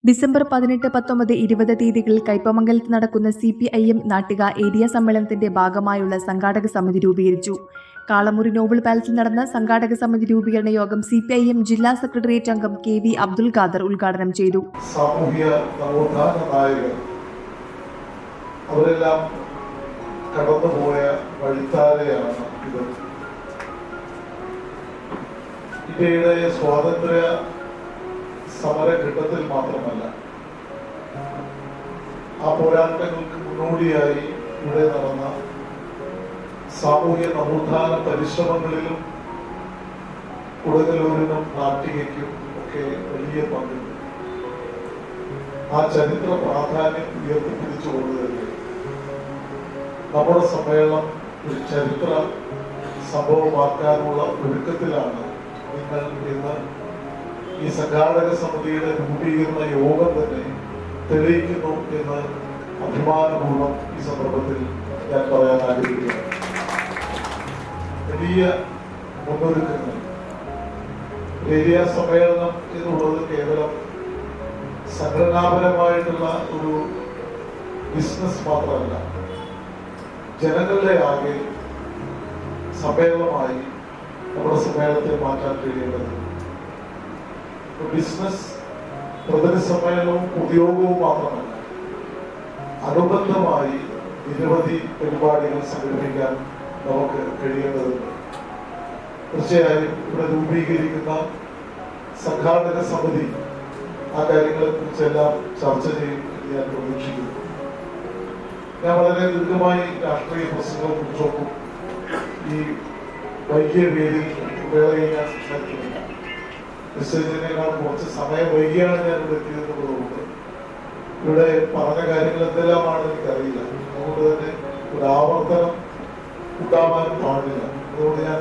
December 18, 19, 20 തീയതികളിൽ കയ്പമംഗലത്ത് നടക്കുന്ന CPIM Nattika area സമ്മേളനത്തിന്റെ ഭാഗമായുള്ള സംഘാടക സമിതി രൂപീകരിച്ചു. കാളമുറി നോബിൾ പാലസിൽ നടന്ന സംഘാടക സമിതി രൂപീകരണ യോഗം CPIM ജില്ലാ സെക്രട്ടേറിയറ്റ് അംഗം KV അബ്ദുൽ ഖാദർ ഉദ്ഘാടനം ചെയ്തു. സാമൂഹ്യ നവോത്ഥാന നായകർ അവരെല്ലാം കടന്നുപോയ വഴിത്താരയാണ് ഇത്. ഇന്ത്യയുടെ സ്വാതന്ത്ര്യ സമരഘട്ടത്തിൽ മാത്രമല്ല, ആ പോരാട്ടങ്ങൾക്ക് മുന്നോടിയായി ഇവിടെ നടന്ന സാമൂഹ്യ നവോത്ഥാന പരിശ്രമങ്ങളിലും കൊടുങ്ങല്ലൂരിനും നാട്ടികയ്ക്കും ഒക്കെ വലിയ പങ്കുണ്ട്. ആ ചരിത്ര പ്രാധാന്യം ഉയർത്തിപ്പിടിച്ചുകൊണ്ട് തന്നെ നമ്മുടെ സമ്മേളനം ഒരു ചരിത്ര സംഭവമാക്കാനുള്ള ഒരുക്കത്തിലാണ് നിങ്ങൾ ഇന്ന് ഈ സംഘാടക സമിതിയുടെ രൂപീകരണ യോഗം തന്നെ തെളിയിക്കുന്നു എന്ന് അഭിമാനപൂർവ്വം ഈ സന്ദർഭത്തിൽ ഞാൻ പറയാൻ ആഗ്രഹിക്കുകയാണ്. വലിയ മുന്നൊരുക്കങ്ങൾ. ഏരിയ സമ്മേളനം എന്നുള്ളത് കേവലം സംഘടനാപരമായിട്ടുള്ള ഒരു ബിസിനസ് മാത്രമല്ല, ജനങ്ങളുടെ ആകെ സമ്മേളനമായി നമ്മുടെ സമ്മേളനത്തെ മാറ്റാൻ കഴിയേണ്ടത് ബിസിനസ് പ്രതിനിധി സമ്മേളനവും പൊതുയോഗവും മാത്രമല്ല, അനുബന്ധമായി നിരവധി പരിപാടികൾ സംഘടിപ്പിക്കാൻ നമുക്ക് കഴിയേണ്ടതുണ്ട്. തീർച്ചയായും ഇവിടെ രൂപീകരിക്കുന്ന സംഘാടക സമിതി ആ കാര്യങ്ങളെ കുറിച്ചെല്ലാം ചർച്ച ചെയ്യും എന്ന് ഞാൻ പ്രതീക്ഷിക്കുന്നു. ഞാൻ വളരെ ദീർഘമായി രാഷ്ട്രീയ പ്രശ്നങ്ങളെ കുറിച്ചോക്കും ഈ വൈകിയ വേദിയിൽ വേളയിൽ ഞാൻ സംസാരിക്കുന്നില്ല. നിശ്ചയിച്ചതിനേക്കാൾ കുറച്ച് സമയം വൈകിയാണ് ഞാൻ ഇവിടെ എത്തിയതെന്നുള്ളതുകൊണ്ട് ഇവിടെ പറഞ്ഞ കാര്യങ്ങൾ എന്തെല്ലാമാണ് എനിക്കറിയില്ല. അതുകൊണ്ട് തന്നെ ഒരു ആവർത്തനം ഉണ്ടാവാൻ പാടില്ല. അതുകൊണ്ട് ഞാൻ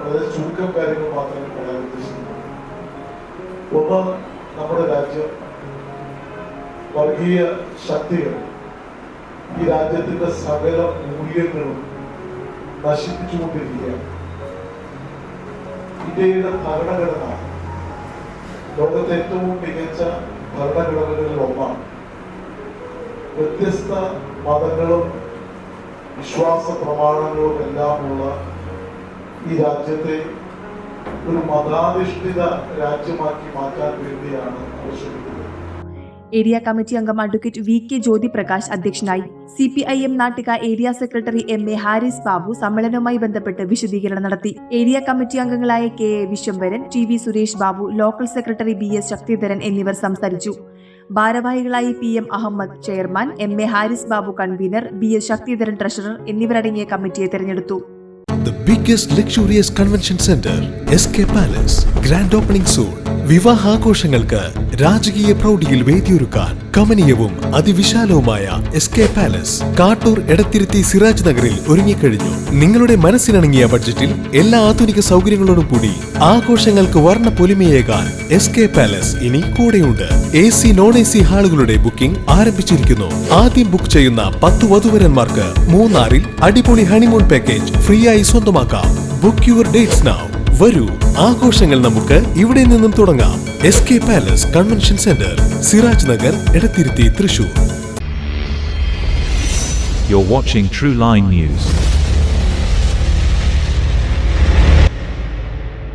വളരെ ചുരുക്കം കാര്യങ്ങൾ മാത്രമേ പറയാൻ ഉദ്ദേശിക്കുന്നു. ഒന്ന്, നമ്മുടെ രാജ്യം വർഗീയ ശക്തികൾ ഈ രാജ്യത്തിന്റെ സകല മൂല്യങ്ങളും നശിപ്പിച്ചുകൊണ്ടിരിക്കുകയാണ്. ഇന്ത്യയുടെ ഭരണഘടന ലോകത്തെ ഏറ്റവും മികച്ച ഭരണഘടനകളിൽ ഒന്നാണ്. വ്യത്യസ്ത മതങ്ങളും വിശ്വാസ പ്രമാണങ്ങളും എല്ലാമുള്ള ഈ രാജ്യത്തെ ഒരു മതാധിഷ്ഠിത രാജ്യമാക്കി മാറ്റാൻ വേണ്ടിയാണ് ആവശ്യപ്പെടുന്നത്. ഏരിയ കമ്മിറ്റി അംഗം അഡ്വക്കേറ്റ് VK ജ്യോതി പ്രകാശ് അധ്യക്ഷനായി. CPIM Nattika area secretary MA Haris Babu സമ്മേളനവുമായി ബന്ധപ്പെട്ട് വിശദീകരണം നടത്തി. ഏരിയ കമ്മിറ്റി അംഗങ്ങളായ KA Vishwambharan, TV Suresh Babu, local secretary BS Sakthidharan എന്നിവർ സംസാരിച്ചു. ഭാരവാഹികളായി PM Ahammed chairman, MA Haris Babu convener, BS Sakthidharan treasurer എന്നിവരടങ്ങിയ കമ്മിറ്റിയെ തെരഞ്ഞെടുത്തു. The biggest luxurious convention center, SK Palace, grand opening soon. വിവാഹാഘോഷങ്ങൾക്ക് രാജകീയ പ്രൗഢിയിൽ വേദിയൊരുക്കാൻ കമനീയവും അതിവിശാലവുമായ SK Palace കാട്ടൂർ എടത്തിരുത്തി സിറാജ് നഗറിൽ ഒരുങ്ങിക്കഴിഞ്ഞു. നിങ്ങളുടെ മനസ്സിനിണങ്ങിയ ബഡ്ജറ്റിൽ എല്ലാ ആധുനിക സൗകര്യങ്ങളോടും കൂടി ആഘോഷങ്ങൾക്ക് വർണ്ണ പൊലിമയേകാൻ SK Palace ഇനി കൂടെയുണ്ട്. AC non-AC ഹാളുകളുടെ ബുക്കിംഗ് ആരംഭിച്ചിരിക്കുന്നു. ആദ്യം ബുക്ക് ചെയ്യുന്ന 10 വധുവരന്മാർക്ക് മൂന്നാറിൽ അടിപൊളി ഹണിമൂൺ പാക്കേജ് ഫ്രീ ആയി സ്വന്തമാക്കാം. Book your dates now. വരൂ, ആഘോഷങ്ങൾ നമുക്ക് ഇവിടെ നിന്നും തുടങ്ങാം. SK Palace convention centre, Siraj Nagar, Edathiruthy, Thrissur. You're watching True Line News.